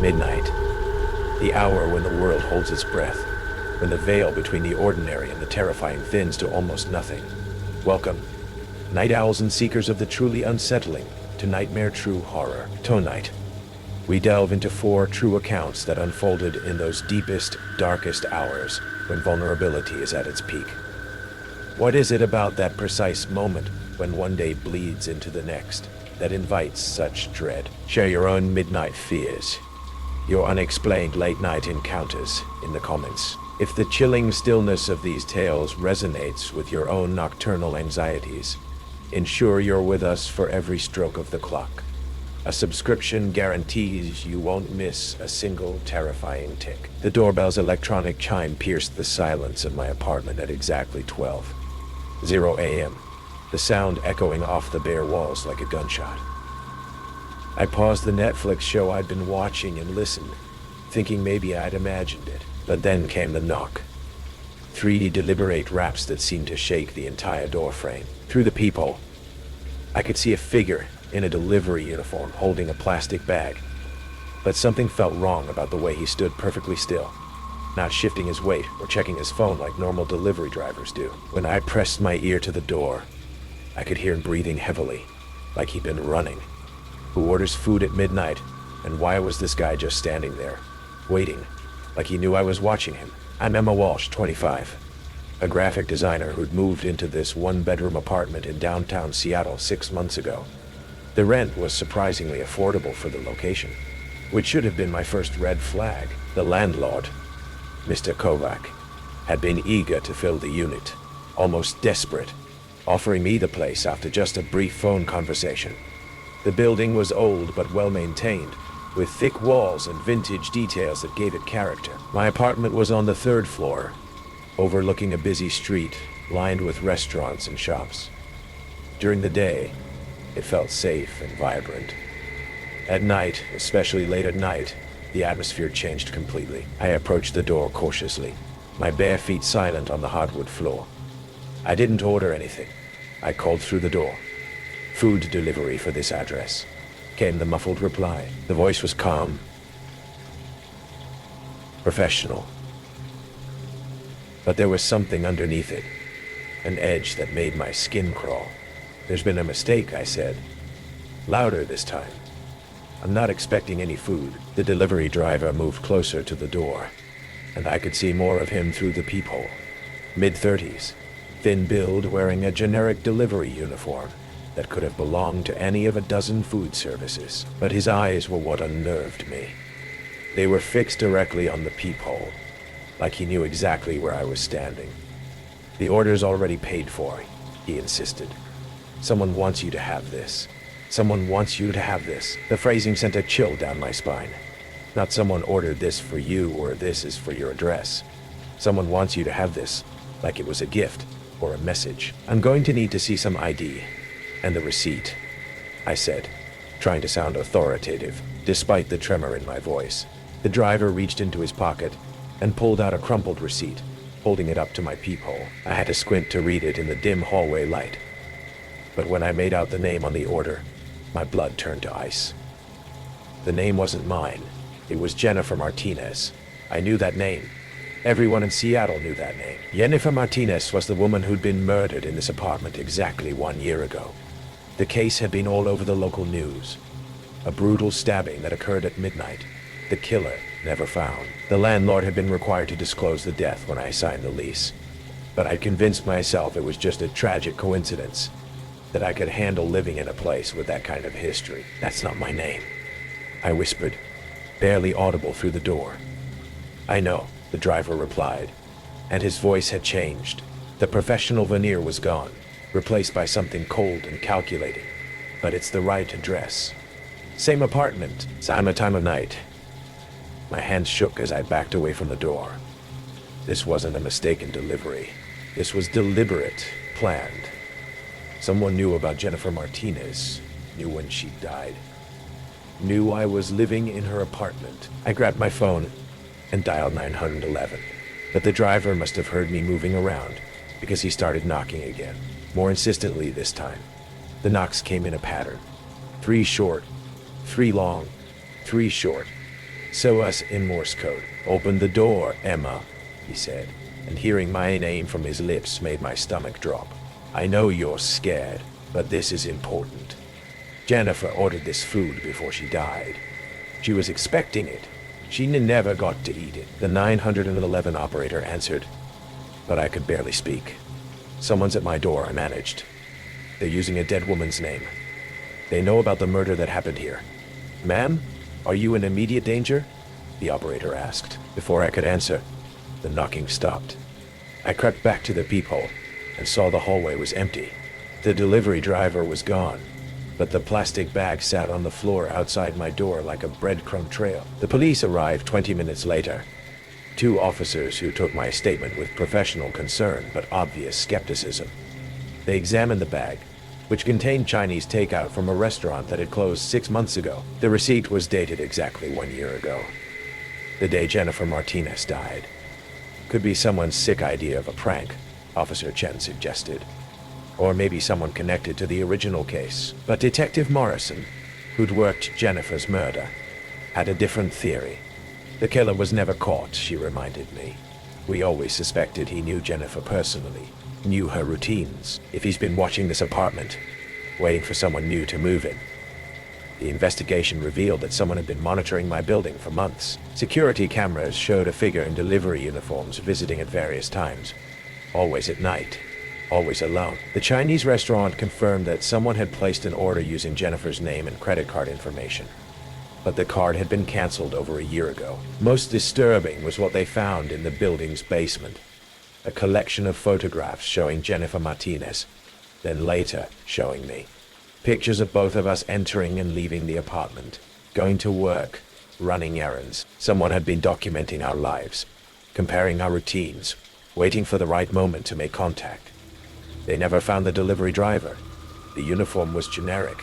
Midnight. The hour when the world holds its breath, when the veil between the ordinary and the terrifying thins to almost nothing. Welcome, night owls and seekers of the truly unsettling, to Nightmare True Horror. Tonight, we delve into 4 true accounts that unfolded in those deepest, darkest hours when vulnerability is at its peak. What is it about that precise moment when one day bleeds into the next that invites such dread? Share your own midnight fears, your unexplained late-night encounters in the comments. If the chilling stillness of these tales resonates with your own nocturnal anxieties, ensure you're with us for every stroke of the clock. A subscription guarantees you won't miss a single terrifying tick. The doorbell's electronic chime pierced the silence of my apartment at exactly 12:00 a.m., the sound echoing off the bare walls like a gunshot. I paused the Netflix show I'd been watching and listened, thinking maybe I'd imagined it. But then came the knock. 3 deliberate raps that seemed to shake the entire doorframe. Through the peephole, I could see a figure in a delivery uniform holding a plastic bag. But something felt wrong about the way he stood perfectly still, not shifting his weight or checking his phone like normal delivery drivers do. When I pressed my ear to the door, I could hear him breathing heavily, like he'd been running. Who orders food at midnight, and why was this guy just standing there, waiting, like he knew I was watching him? I'm Emma Walsh, 25, a graphic designer who'd moved into this 1-bedroom apartment in downtown Seattle 6 months ago. The rent was surprisingly affordable for the location, which should have been my first red flag. The landlord, Mr. Kovac, had been eager to fill the unit, almost desperate, offering me the place after just a brief phone conversation. The building was old but well-maintained, with thick walls and vintage details that gave it character. My apartment was on the 3rd floor, overlooking a busy street lined with restaurants and shops. During the day, it felt safe and vibrant. At night, especially late at night, the atmosphere changed completely. I approached the door cautiously, my bare feet silent on the hardwood floor. I didn't order anything. I called through the door. "Food delivery for this address," came the muffled reply. The voice was calm, professional. But there was something underneath it, an edge that made my skin crawl. "There's been a mistake," I said, louder this time. "I'm not expecting any food." The delivery driver moved closer to the door, and I could see more of him through the peephole. Mid-30s, thin build, wearing a generic delivery uniform that could have belonged to any of a dozen food services. But his eyes were what unnerved me. They were fixed directly on the peephole, like he knew exactly where I was standing. "The order's already paid for," he insisted. "Someone wants you to have this. Someone wants you to have this." The phrasing sent a chill down my spine. Not "someone ordered this for you" or "this is for your address." "Someone wants you to have this," like it was a gift or a message. "I'm going to need to see some ID. And the receipt," I said, trying to sound authoritative, despite the tremor in my voice. The driver reached into his pocket and pulled out a crumpled receipt, holding it up to my peephole. I had to squint to read it in the dim hallway light. But when I made out the name on the order, my blood turned to ice. The name wasn't mine. It was Jennifer Martinez. I knew that name. Everyone in Seattle knew that name. Jennifer Martinez was the woman who'd been murdered in this apartment exactly 1 year ago. The case had been all over the local news. A brutal stabbing that occurred at midnight. The killer never found. The landlord had been required to disclose the death when I signed the lease. But I'd convinced myself it was just a tragic coincidence, that I could handle living in a place with that kind of history. "That's not my name," I whispered, barely audible through the door. "I know," the driver replied, and his voice had changed. The professional veneer was gone, replaced by something cold and calculating. "But it's the right address. Same apartment, same time of night." My hands shook as I backed away from the door. This wasn't a mistaken delivery. This was deliberate, planned. Someone knew about Jennifer Martinez, knew when she died, knew I was living in her apartment. I grabbed my phone and dialed 911. But the driver must have heard me moving around, because he started knocking again, more insistently this time. The knocks came in a pattern. 3 short, 3 long, 3 short. "Show us in Morse code." "Open the door, Emma," he said, and hearing my name from his lips made my stomach drop. "I know you're scared, but this is important. Jennifer ordered this food before she died. She was expecting it. She never got to eat it." The 911 operator answered, but I could barely speak. "Someone's at my door," I managed. "They're using a dead woman's name. They know about the murder that happened here." "Ma'am, are you in immediate danger?" the operator asked. Before I could answer, the knocking stopped. I crept back to the peephole and saw the hallway was empty. The delivery driver was gone, but the plastic bag sat on the floor outside my door like a breadcrumb trail. The police arrived 20 minutes later. 2 officers who took my statement with professional concern but obvious skepticism. They examined the bag, which contained Chinese takeout from a restaurant that had closed 6 months ago. The receipt was dated exactly 1 year ago, the day Jennifer Martinez died. "Could be someone's sick idea of a prank," Officer Chen suggested. "Or maybe someone connected to the original case." But Detective Morrison, who'd worked Jennifer's murder, had a different theory. "The killer was never caught," she reminded me. "We always suspected he knew Jennifer personally, knew her routines. If he's been watching this apartment, waiting for someone new to move in." The investigation revealed that someone had been monitoring my building for months. Security cameras showed a figure in delivery uniforms visiting at various times, always at night, always alone. The Chinese restaurant confirmed that someone had placed an order using Jennifer's name and credit card information, but the card had been canceled over a year ago. Most disturbing was what they found in the building's basement, a collection of photographs showing Jennifer Martinez, then later showing me. Pictures of both of us entering and leaving the apartment, going to work, running errands. Someone had been documenting our lives, comparing our routines, waiting for the right moment to make contact. They never found the delivery driver. The uniform was generic,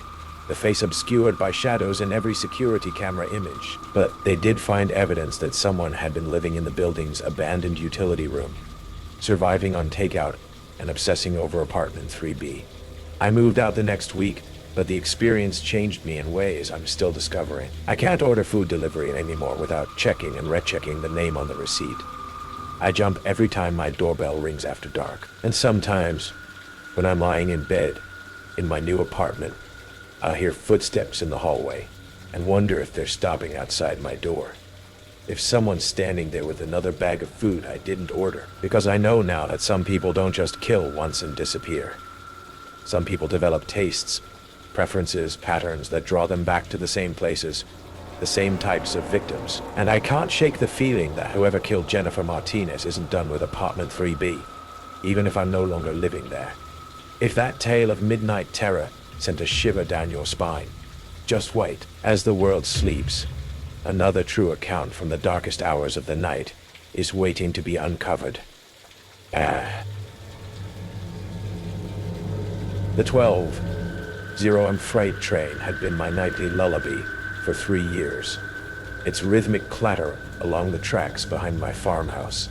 the face obscured by shadows in every security camera image. But they did find evidence that someone had been living in the building's abandoned utility room, surviving on takeout and obsessing over apartment 3B. I moved out the next week, but the experience changed me in ways I'm still discovering. I can't order food delivery anymore without checking and rechecking the name on the receipt. I jump every time my doorbell rings after dark. And sometimes, when I'm lying in bed in my new apartment, I'll hear footsteps in the hallway and wonder if they're stopping outside my door. If someone's standing there with another bag of food I didn't order. Because I know now that some people don't just kill once and disappear. Some people develop tastes, preferences, patterns that draw them back to the same places, the same types of victims. And I can't shake the feeling that whoever killed Jennifer Martinez isn't done with apartment 3B, even if I'm no longer living there. If that tale of midnight terror sent a shiver down your spine, just wait. As the world sleeps, another true account from the darkest hours of the night is waiting to be uncovered. The 12:0 freight train had been my nightly lullaby for 3 years. Its rhythmic clatter along the tracks behind my farmhouse,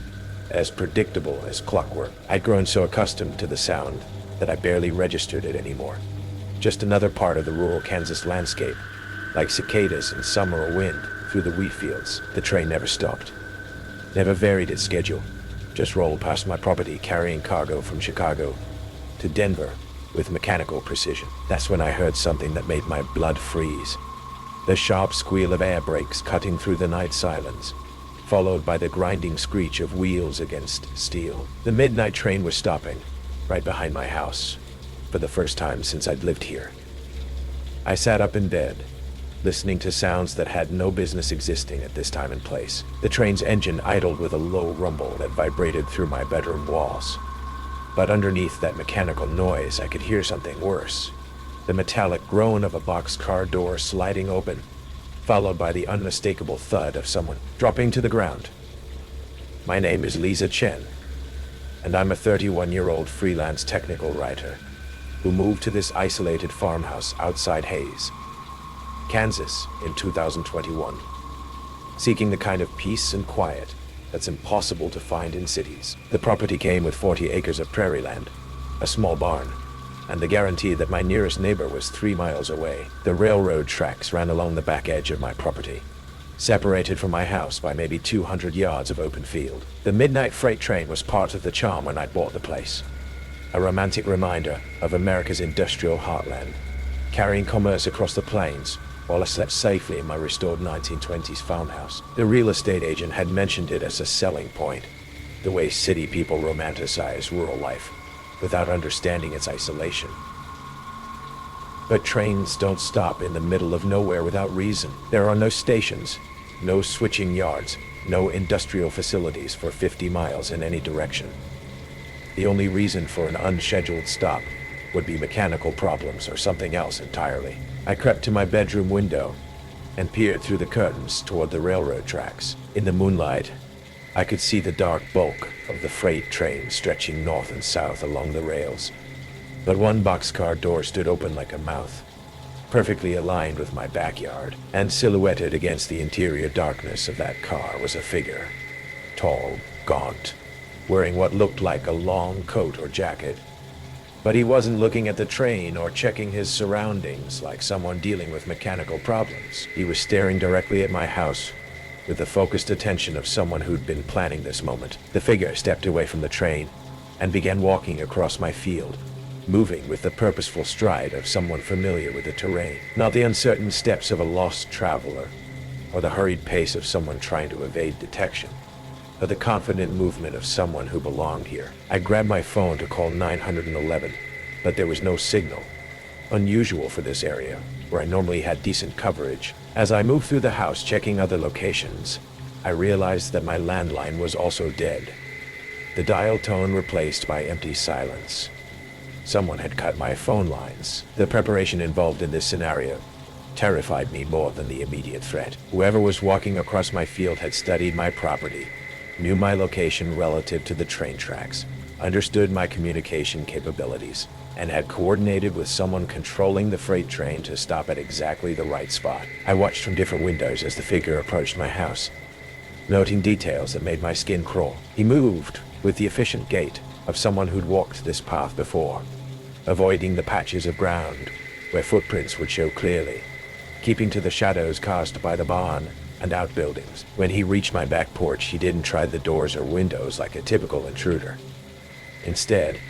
as predictable as clockwork. I'd grown so accustomed to the sound that I barely registered it anymore. Just another part of the rural Kansas landscape, like cicadas in summer or wind through the wheat fields. The train never stopped, never varied its schedule, just rolled past my property carrying cargo from Chicago to Denver with mechanical precision. That's when I heard something that made my blood freeze. The sharp squeal of air brakes cutting through the night silence, followed by the grinding screech of wheels against steel. The midnight train was stopping, right behind my house, for the first time since I'd lived here. I sat up in bed, listening to sounds that had no business existing at this time and place. The train's engine idled with a low rumble that vibrated through my bedroom walls. But underneath that mechanical noise, I could hear something worse. The metallic groan of a boxcar door sliding open, followed by the unmistakable thud of someone dropping to the ground. My name is Lisa Chen, and I'm a 31-year-old freelance technical writer who moved to this isolated farmhouse outside Hays, Kansas in 2021, seeking the kind of peace and quiet that's impossible to find in cities. The property came with 40 acres of prairie land, a small barn, and the guarantee that my nearest neighbor was 3 miles away. The railroad tracks ran along the back edge of my property, separated from my house by maybe 200 yards of open field. The midnight freight train was part of the charm when I bought the place. A romantic reminder of America's industrial heartland, carrying commerce across the plains while I slept safely in my restored 1920s farmhouse. The real estate agent had mentioned it as a selling point, the way city people romanticize rural life without understanding its isolation. But trains don't stop in the middle of nowhere without reason. There are no stations, no switching yards, no industrial facilities for 50 miles in any direction. The only reason for an unscheduled stop would be mechanical problems or something else entirely. I crept to my bedroom window and peered through the curtains toward the railroad tracks. In the moonlight, I could see the dark bulk of the freight train stretching north and south along the rails. But one boxcar door stood open like a mouth, perfectly aligned with my backyard, and silhouetted against the interior darkness of that car was a figure, tall, gaunt, wearing what looked like a long coat or jacket. But he wasn't looking at the train or checking his surroundings like someone dealing with mechanical problems. He was staring directly at my house with the focused attention of someone who'd been planning this moment. The figure stepped away from the train and began walking across my field, moving with the purposeful stride of someone familiar with the terrain, not the uncertain steps of a lost traveler or the hurried pace of someone trying to evade detection, but the confident movement of someone who belonged here. I grabbed my phone to call 911, but there was no signal, unusual for this area, where I normally had decent coverage. As I moved through the house checking other locations, I realized that my landline was also dead, the dial tone replaced by empty silence. Someone had cut my phone lines. The preparation involved in this scenario terrified me more than the immediate threat. Whoever was walking across my field had studied my property, knew my location relative to the train tracks, understood my communication capabilities, and had coordinated with someone controlling the freight train to stop at exactly the right spot. I watched from different windows as the figure approached my house, noting details that made my skin crawl. He moved with the efficient gait of someone who'd walked this path before, avoiding the patches of ground where footprints would show clearly, keeping to the shadows cast by the barn and outbuildings. When he reached my back porch, he didn't try the doors or windows like a typical intruder. Instead,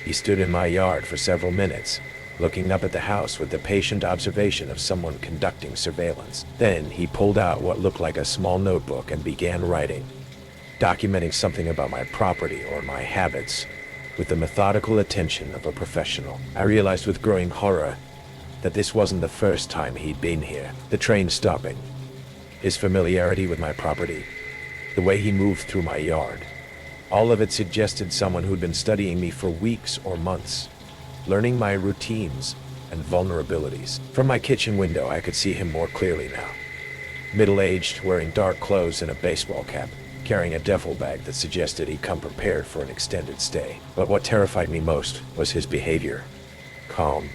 he stood in my yard for several minutes, looking up at the house with the patient observation of someone conducting surveillance. Then he pulled out what looked like a small notebook and began writing, documenting something about my property or my habits with the methodical attention of a professional. I realized with growing horror that this wasn't the first time he'd been here. The train stopping, his familiarity with my property, the way he moved through my yard, all of it suggested someone who'd been studying me for weeks or months, learning my routines and vulnerabilities. From my kitchen window, I could see him more clearly now. Middle-aged, wearing dark clothes and a baseball cap, carrying a duffel bag that suggested he'd come prepared for an extended stay. But what terrified me most was his behavior. Calm,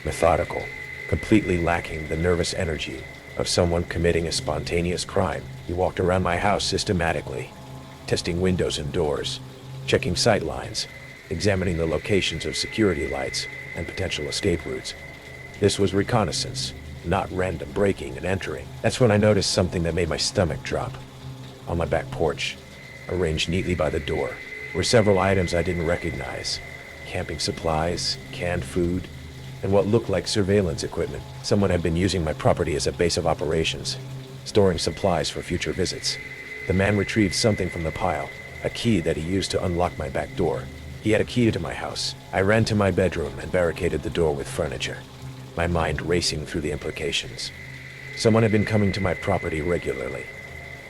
methodical, completely lacking the nervous energy of someone committing a spontaneous crime. He walked around my house systematically, testing windows and doors, checking sight lines, examining the locations of security lights and potential escape routes. This was reconnaissance, not random breaking and entering. That's when I noticed something that made my stomach drop. On my back porch, arranged neatly by the door, were several items I didn't recognize. Camping supplies, canned food, and what looked like surveillance equipment. Someone had been using my property as a base of operations, storing supplies for future visits. The man retrieved something from the pile, a key that he used to unlock my back door. He had a key to my house. I ran to my bedroom and barricaded the door with furniture, my mind racing through the implications. Someone had been coming to my property regularly,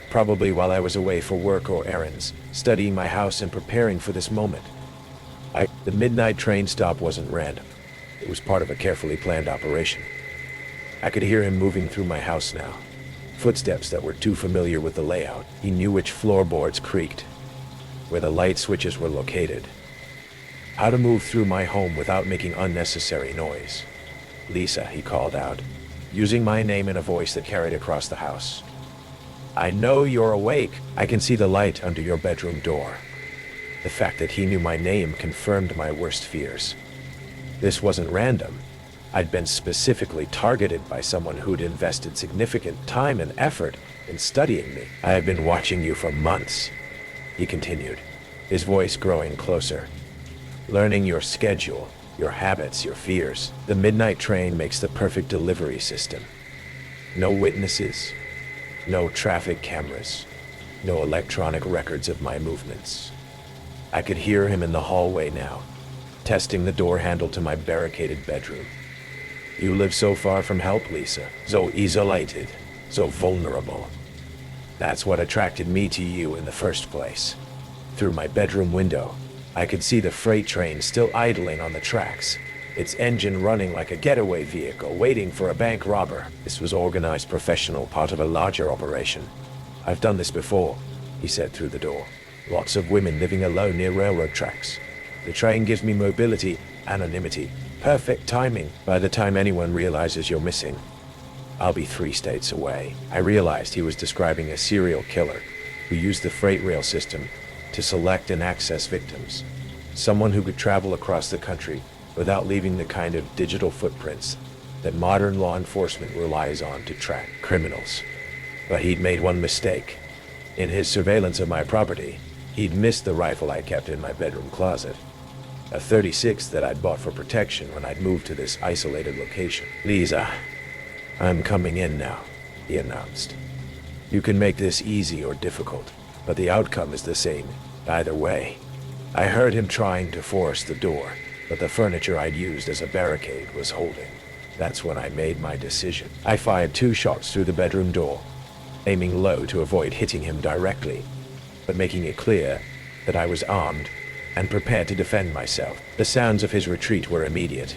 probably while I was away for work or errands, studying my house and preparing for this moment. The midnight train stop wasn't random. It was part of a carefully planned operation. I could hear him moving through my house now, footsteps that were too familiar with the layout. He knew which floorboards creaked, where the light switches were located, how to move through my home without making unnecessary noise. "Lisa," he called out, using my name in a voice that carried across the house. "I know you're awake. I can see the light under your bedroom door." The fact that he knew my name confirmed my worst fears. This wasn't random. I'd been specifically targeted by someone who'd invested significant time and effort in studying me. "I have been watching you for months," he continued, his voice growing closer. "Learning your schedule, your habits, your fears. The midnight train makes the perfect delivery system. No witnesses, no traffic cameras, no electronic records of my movements." I could hear him in the hallway now, testing the door handle to my barricaded bedroom. "You live so far from help, Lisa. So isolated, so vulnerable. That's what attracted me to you in the first place." Through my bedroom window, I could see the freight train still idling on the tracks, its engine running like a getaway vehicle waiting for a bank robber. This was organized professional, part of a larger operation. "I've done this before," he said through the door. "Lots of women living alone near railroad tracks. The train gives me mobility, anonymity, perfect timing. By the time anyone realizes you're missing, I'll be 3 states away." I realized he was describing a serial killer who used the freight rail system to select and access victims. Someone who could travel across the country without leaving the kind of digital footprints that modern law enforcement relies on to track criminals. But he'd made one mistake. In his surveillance of my property, he'd missed the rifle I kept in my bedroom closet. A .36 that I'd bought for protection when I'd moved to this isolated location. "Lisa, I'm coming in now," he announced. "You can make this easy or difficult, but the outcome is the same either way." I heard him trying to force the door, but the furniture I'd used as a barricade was holding. That's when I made my decision. I fired 2 shots through the bedroom door, aiming low to avoid hitting him directly, but making it clear that I was armed and prepared to defend myself. The sounds of his retreat were immediate.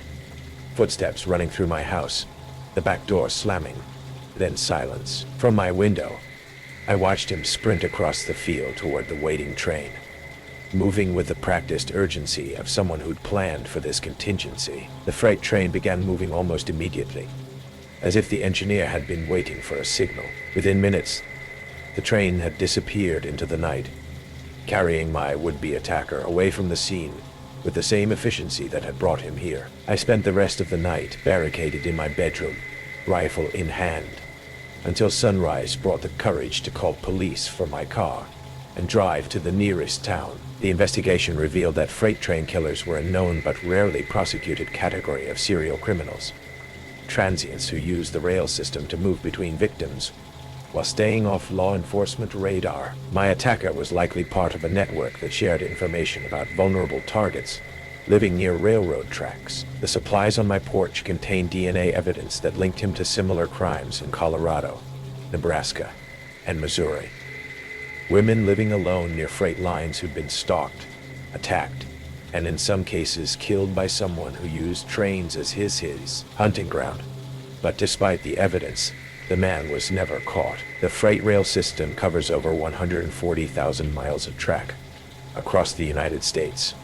Footsteps running through my house, the back door slamming, then silence. From my window, I watched him sprint across the field toward the waiting train, moving with the practiced urgency of someone who'd planned for this contingency. The freight train began moving almost immediately, as if the engineer had been waiting for a signal. Within minutes, the train had disappeared into the night, carrying my would-be attacker away from the scene with the same efficiency that had brought him here. I spent the rest of the night barricaded in my bedroom, rifle in hand, until sunrise brought the courage to call police for my car and drive to the nearest town. The investigation revealed that freight train killers were a known but rarely prosecuted category of serial criminals. Transients who used the rail system to move between victims while staying off law enforcement radar. My attacker was likely part of a network that shared information about vulnerable targets living near railroad tracks. The supplies on my porch contained DNA evidence that linked him to similar crimes in Colorado, Nebraska, and Missouri. Women living alone near freight lines who'd been stalked, attacked, and in some cases killed by someone who used trains as his hunting ground. But despite the evidence, the man was never caught. The freight rail system covers over 140,000 miles of track across the United States,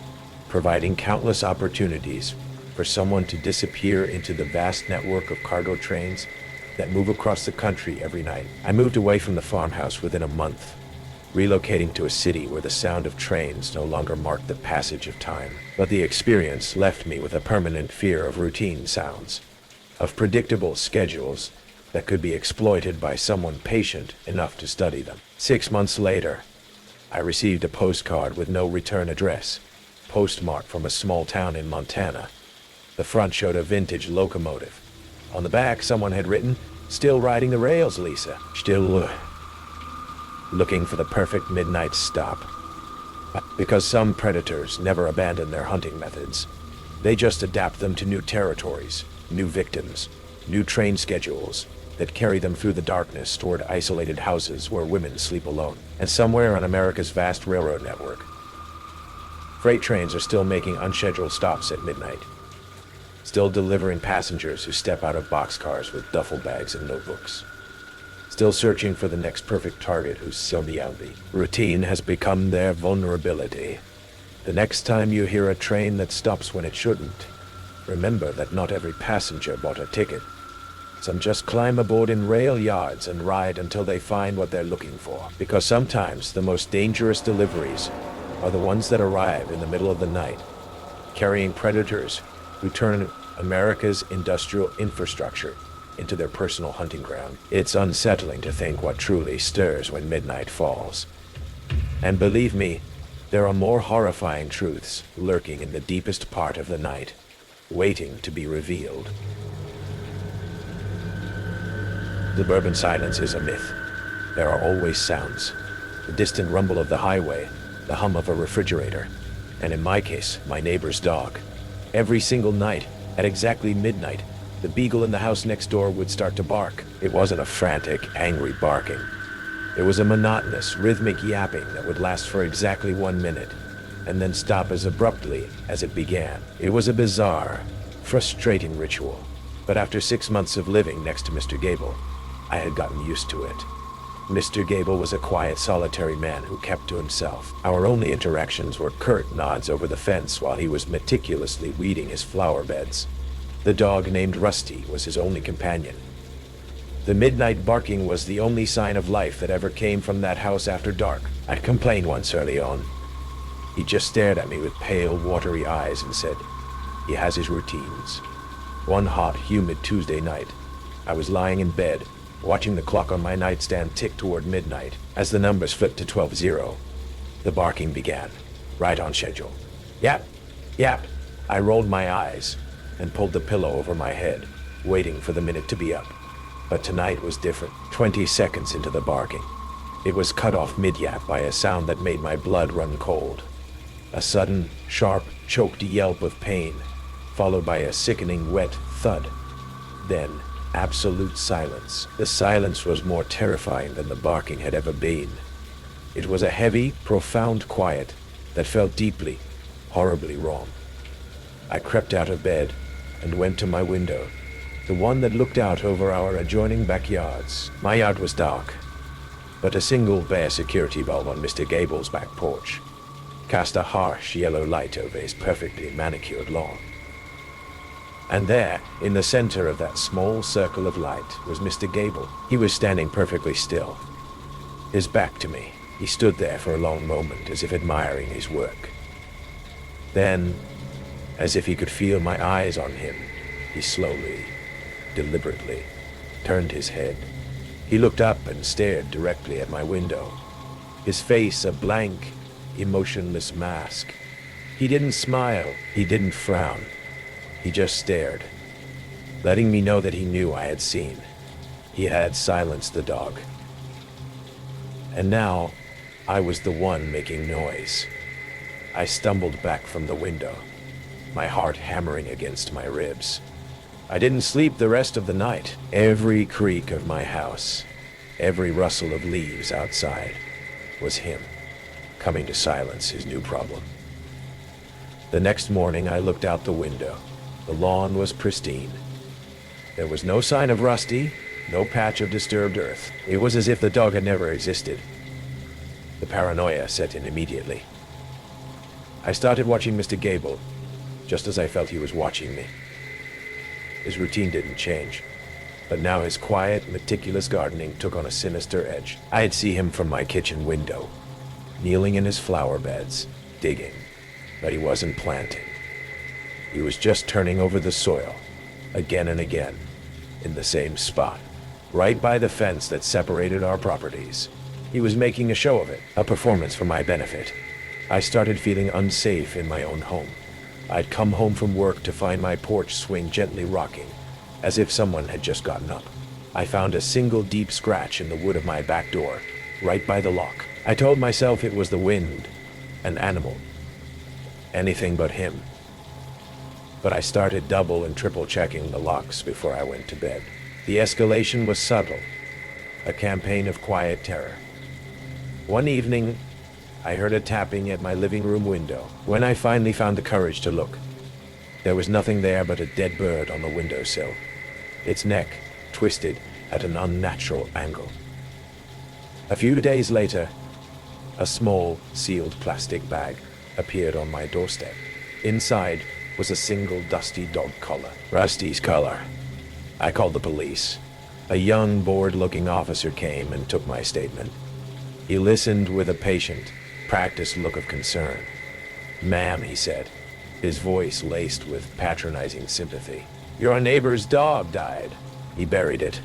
providing countless opportunities for someone to disappear into the vast network of cargo trains that move across the country every night. I moved away from the farmhouse within a month, relocating to a city where the sound of trains no longer marked the passage of time. But the experience left me with a permanent fear of routine sounds, of predictable schedules that could be exploited by someone patient enough to study them. 6 months later, I received a postcard with no return address, postmarked from a small town in Montana. The front showed a vintage locomotive. On the back, someone had written, "Still riding the rails, Lisa. Still looking for the perfect midnight stop." Because some predators never abandon their hunting methods. They just adapt them to new territories, new victims, new train schedules that carry them through the darkness toward isolated houses where women sleep alone. And somewhere on America's vast railroad network, freight trains are still making unscheduled stops at midnight, still delivering passengers who step out of boxcars with duffel bags and notebooks, still searching for the next perfect target whose zombie. Routine has become their vulnerability. The next time you hear a train that stops when it shouldn't, remember that not every passenger bought a ticket. Some just climb aboard in rail yards and ride until they find what they're looking for. Because sometimes the most dangerous deliveries are the ones that arrive in the middle of the night, carrying predators who turn America's industrial infrastructure into their personal hunting ground. It's unsettling to think what truly stirs when midnight falls. And believe me, there are more horrifying truths lurking in the deepest part of the night, waiting to be revealed. Suburban silence is a myth. There are always sounds. The distant rumble of the highway, the hum of a refrigerator, and in my case, my neighbor's dog. Every single night, at exactly midnight, the beagle in the house next door would start to bark. It wasn't a frantic, angry barking. It was a monotonous, rhythmic yapping that would last for exactly 1 minute, and then stop as abruptly as it began. It was a bizarre, frustrating ritual, but after 6 months of living next to Mr. Gable, I had gotten used to it. Mr. Gable was a quiet, solitary man who kept to himself. Our only interactions were curt nods over the fence while he was meticulously weeding his flower beds. The dog named Rusty was his only companion. The midnight barking was the only sign of life that ever came from that house after dark. I'd complained once early on. He just stared at me with pale, watery eyes and said, he has his routines. One hot, humid Tuesday night, I was lying in bed, watching the clock on my nightstand tick toward midnight. As the numbers flipped to 12-0, the barking began, right on schedule. Yap, yap. I rolled my eyes and pulled the pillow over my head, waiting for the minute to be up. But tonight was different. 20 seconds into the barking, it was cut off mid-yap by a sound that made my blood run cold. A sudden, sharp, choked yelp of pain, followed by a sickening wet thud. Then, absolute silence. The silence was more terrifying than the barking had ever been. It was a heavy, profound quiet that felt deeply, horribly wrong. I crept out of bed and went to my window, the one that looked out over our adjoining backyards. My yard was dark, but a single bare security bulb on Mr. Gable's back porch cast a harsh yellow light over his perfectly manicured lawn. And there, in the center of that small circle of light, was Mr. Gable. He was standing perfectly still, his back to me. He stood there for a long moment, as if admiring his work. Then, as if he could feel my eyes on him, he slowly, deliberately, turned his head. He looked up and stared directly at my window, his face a blank, emotionless mask. He didn't smile, he didn't frown. He just stared, letting me know that he knew I had seen. He had silenced the dog. And now, I was the one making noise. I stumbled back from the window, my heart hammering against my ribs. I didn't sleep the rest of the night. Every creak of my house, every rustle of leaves outside, was him, coming to silence his new problem. The next morning, I looked out the window. The lawn was pristine. There was no sign of Rusty, no patch of disturbed earth. It was as if the dog had never existed. The paranoia set in immediately. I started watching Mr. Gable, just as I felt he was watching me. His routine didn't change, but now his quiet, meticulous gardening took on a sinister edge. I'd see him from my kitchen window, kneeling in his flower beds, digging, but he wasn't planting. He was just turning over the soil, again and again, in the same spot, right by the fence that separated our properties. He was making a show of it, a performance for my benefit. I started feeling unsafe in my own home. I'd come home from work to find my porch swing gently rocking, as if someone had just gotten up. I found a single deep scratch in the wood of my back door, right by the lock. I told myself it was the wind, an animal, anything but him. But I started double and triple checking the locks before I went to bed. The escalation was subtle, a campaign of quiet terror. One evening, I heard a tapping at my living room window. When I finally found the courage to look, there was nothing there but a dead bird on the windowsill, its neck twisted at an unnatural angle. A few days later, a small, sealed plastic bag appeared on my doorstep. Inside was a single dusty dog collar. Rusty's collar. I called the police. A young, bored-looking officer came and took my statement. He listened with a patient, practiced look of concern. "Ma'am," he said, his voice laced with patronizing sympathy. Your neighbor's dog died. He buried it.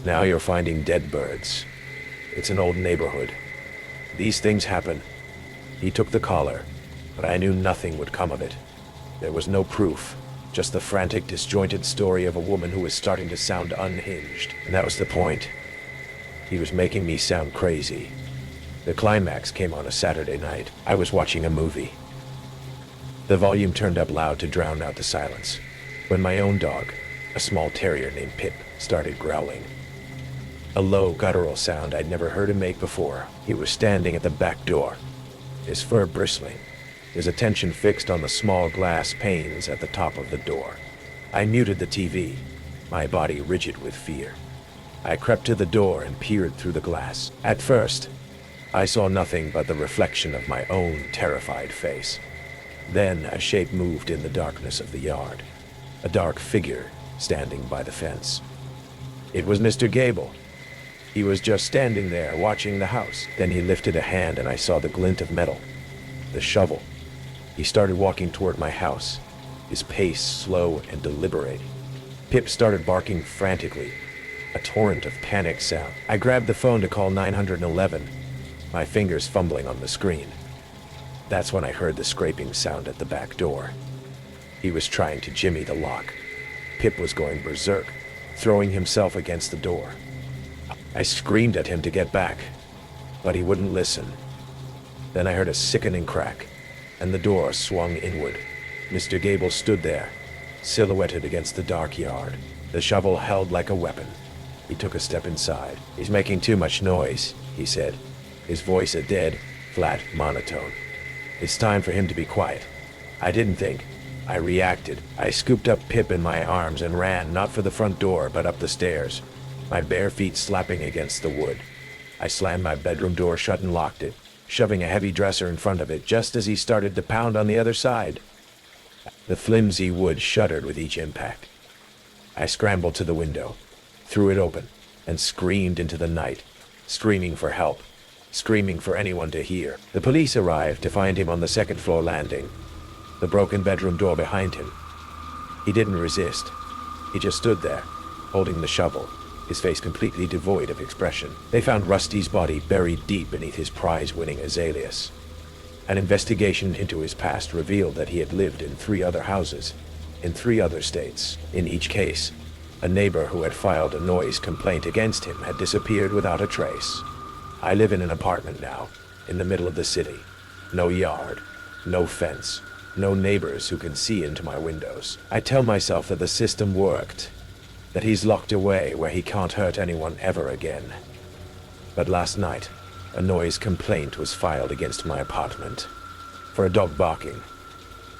Now you're finding dead birds. It's an old neighborhood. These things happen. He took the collar, but I knew nothing would come of it. There was no proof, just the frantic, disjointed story of a woman who was starting to sound unhinged. And that was the point. He was making me sound crazy. The climax came on a Saturday night. I was watching a movie. The volume turned up loud to drown out the silence, when my own dog, a small terrier named Pip, started growling. A low, guttural sound I'd never heard him make before. He was standing at the back door, his fur bristling, his attention fixed on the small glass panes at the top of the door. I muted the TV, my body rigid with fear. I crept to the door and peered through the glass. At first, I saw nothing but the reflection of my own terrified face. Then a shape moved in the darkness of the yard, a dark figure standing by the fence. It was Mr. Gable. He was just standing there watching the house. Then he lifted a hand and I saw the glint of metal, the shovel. He started walking toward my house, his pace slow and deliberate. Pip started barking frantically, a torrent of panic sound. I grabbed the phone to call 911, my fingers fumbling on the screen. That's when I heard the scraping sound at the back door. He was trying to jimmy the lock. Pip was going berserk, throwing himself against the door. I screamed at him to get back, but he wouldn't listen. Then I heard a sickening crack, and the door swung inward. Mr. Gable stood there, silhouetted against the dark yard, the shovel held like a weapon. He took a step inside. He's making too much noise, he said, his voice a dead, flat monotone. It's time for him to be quiet. I didn't think. I reacted. I scooped up Pip in my arms and ran, not for the front door, but up the stairs, my bare feet slapping against the wood. I slammed my bedroom door shut and locked it, shoving a heavy dresser in front of it just as he started to pound on the other side. The flimsy wood shuddered with each impact. I scrambled to the window, threw it open, and screamed into the night, screaming for help, screaming for anyone to hear. The police arrived to find him on the second-floor landing, the broken bedroom door behind him. He didn't resist. He just stood there, holding the shovel, his face completely devoid of expression. They found Rusty's body buried deep beneath his prize-winning azaleas. An investigation into his past revealed that he had lived in 3 other houses, in 3 other states. In each case, a neighbor who had filed a noise complaint against him had disappeared without a trace. I live in an apartment now, in the middle of the city. No yard, no fence, no neighbors who can see into my windows. I tell myself that the system worked, that he's locked away where he can't hurt anyone ever again. But last night, a noise complaint was filed against my apartment for a dog barking.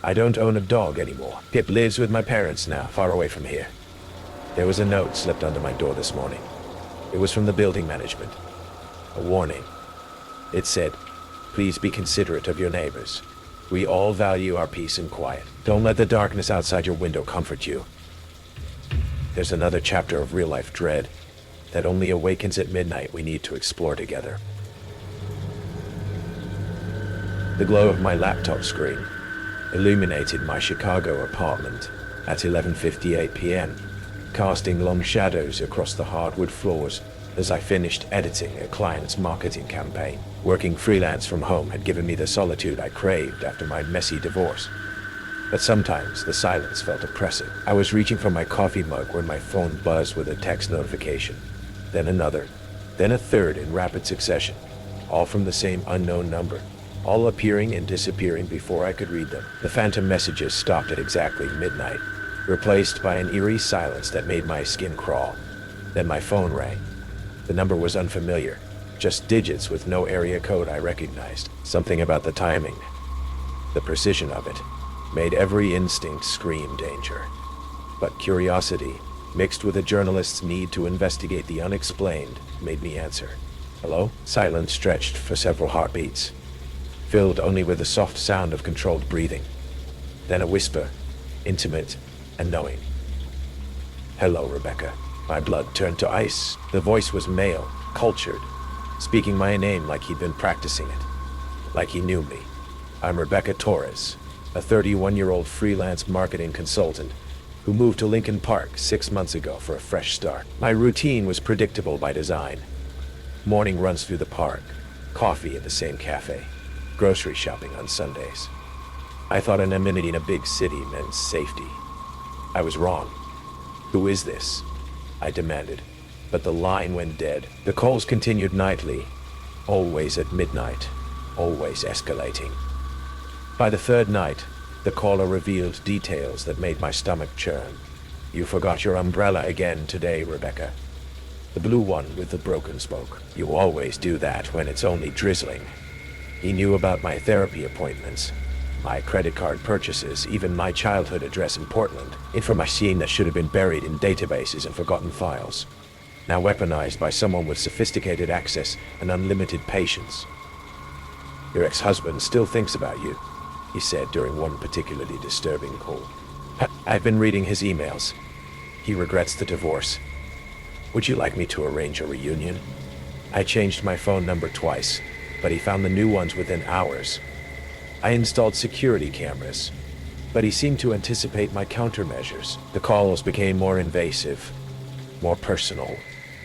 I don't own a dog anymore. Pip lives with my parents now, far away from here. There was a note slipped under my door this morning. It was from the building management. A warning. It said, "Please be considerate of your neighbors. We all value our peace and quiet. Don't let the darkness outside your window comfort you." There's another chapter of real-life dread that only awakens at midnight we need to explore together. The glow of my laptop screen illuminated my Chicago apartment at 11:58 p.m., casting long shadows across the hardwood floors as I finished editing a client's marketing campaign. Working freelance from home had given me the solitude I craved after my messy divorce. But sometimes the silence felt oppressive. I was reaching for my coffee mug when my phone buzzed with a text notification, then another, then a third in rapid succession, all from the same unknown number, all appearing and disappearing before I could read them. The phantom messages stopped at exactly midnight, replaced by an eerie silence that made my skin crawl. Then my phone rang. The number was unfamiliar, just digits with no area code I recognized. Something about the timing, the precision of it, made every instinct scream danger. But curiosity, mixed with a journalist's need to investigate the unexplained, made me answer. Hello? Silence stretched for several heartbeats, filled only with the soft sound of controlled breathing. Then a whisper, intimate and knowing. Hello, Rebecca. My blood turned to ice. The voice was male, cultured, speaking my name like he'd been practicing it, like he knew me. I'm Rebecca Torres. a 31-year-old freelance marketing consultant who moved to Lincoln Park 6 months ago for a fresh start. My routine was predictable by design. Morning runs through the park, coffee at the same cafe, grocery shopping on Sundays. I thought anonymity in a big city meant safety. I was wrong. "Who is this?" I demanded, but the line went dead. The calls continued nightly, always at midnight, always escalating. By the third night, the caller revealed details that made my stomach churn. "You forgot your umbrella again today, Rebecca. The blue one with the broken spoke. You always do that when it's only drizzling." He knew about my therapy appointments, my credit card purchases, even my childhood address in Portland. Information that should have been buried in databases and forgotten files, now weaponized by someone with sophisticated access and unlimited patience. "Your ex-husband still thinks about you," he said during one particularly disturbing call. "I've been reading his emails. He regrets the divorce. Would you like me to arrange a reunion?" I changed my phone number twice, but he found the new ones within hours. I installed security cameras, but he seemed to anticipate my countermeasures. The calls became more invasive, more personal,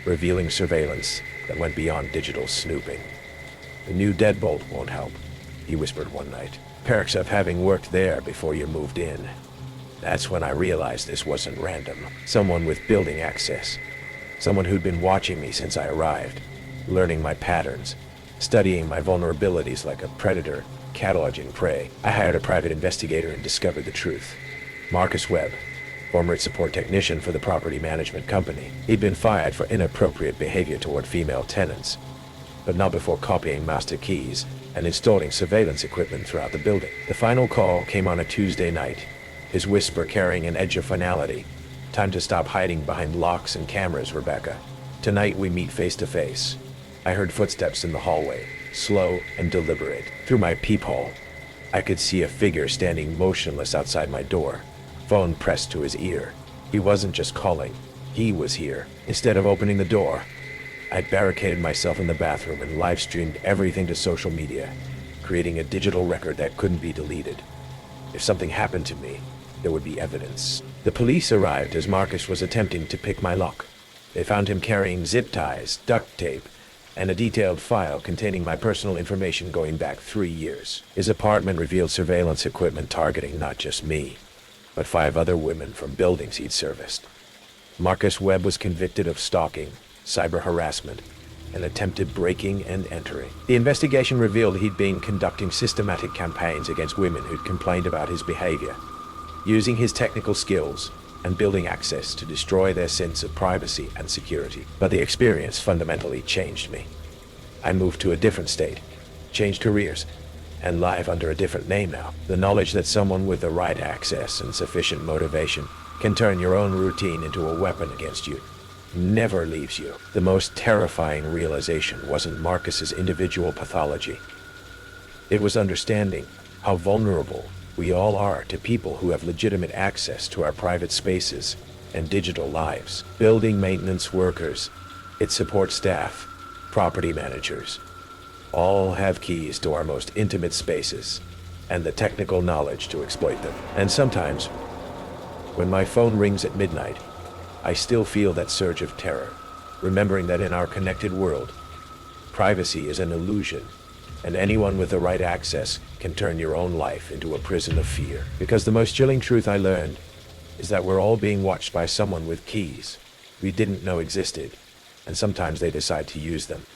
revealing surveillance that went beyond digital snooping. "The new deadbolt won't help," he whispered one night. "Perks of having worked there before you moved in." That's when I realized this wasn't random. Someone with building access. Someone who'd been watching me since I arrived, learning my patterns, studying my vulnerabilities like a predator, cataloging prey. I hired a private investigator and discovered the truth. Marcus Webb, former support technician for the property management company. He'd been fired for inappropriate behavior toward female tenants, but not before copying master keys and installing surveillance equipment throughout the building. The final call came on a Tuesday night, his whisper carrying an edge of finality. "Time to stop hiding behind locks and cameras, Rebecca. Tonight we meet face to face." I heard footsteps in the hallway, slow and deliberate. Through my peephole, I could see a figure standing motionless outside my door, phone pressed to his ear. He wasn't just calling, he was here. Instead of opening the door, I barricaded myself in the bathroom and live-streamed everything to social media, creating a digital record that couldn't be deleted. If something happened to me, there would be evidence. The police arrived as Marcus was attempting to pick my lock. They found him carrying zip ties, duct tape, and a detailed file containing my personal information going back 3 years. His apartment revealed surveillance equipment targeting not just me, but 5 other women from buildings he'd serviced. Marcus Webb was convicted of stalking, cyber harassment, and attempted breaking and entering. The investigation revealed he'd been conducting systematic campaigns against women who'd complained about his behavior, using his technical skills and building access to destroy their sense of privacy and security. But the experience fundamentally changed me. I moved to a different state, changed careers, and live under a different name now. The knowledge that someone with the right access and sufficient motivation can turn your own routine into a weapon against you never leaves you. The most terrifying realization wasn't Marcus's individual pathology. It was understanding how vulnerable we all are to people who have legitimate access to our private spaces and digital lives. Building maintenance workers, its support staff, property managers, all have keys to our most intimate spaces and the technical knowledge to exploit them. And sometimes, when my phone rings at midnight, I still feel that surge of terror, remembering that in our connected world, privacy is an illusion, and anyone with the right access can turn your own life into a prison of fear. Because the most chilling truth I learned is that we're all being watched by someone with keys we didn't know existed, and sometimes they decide to use them.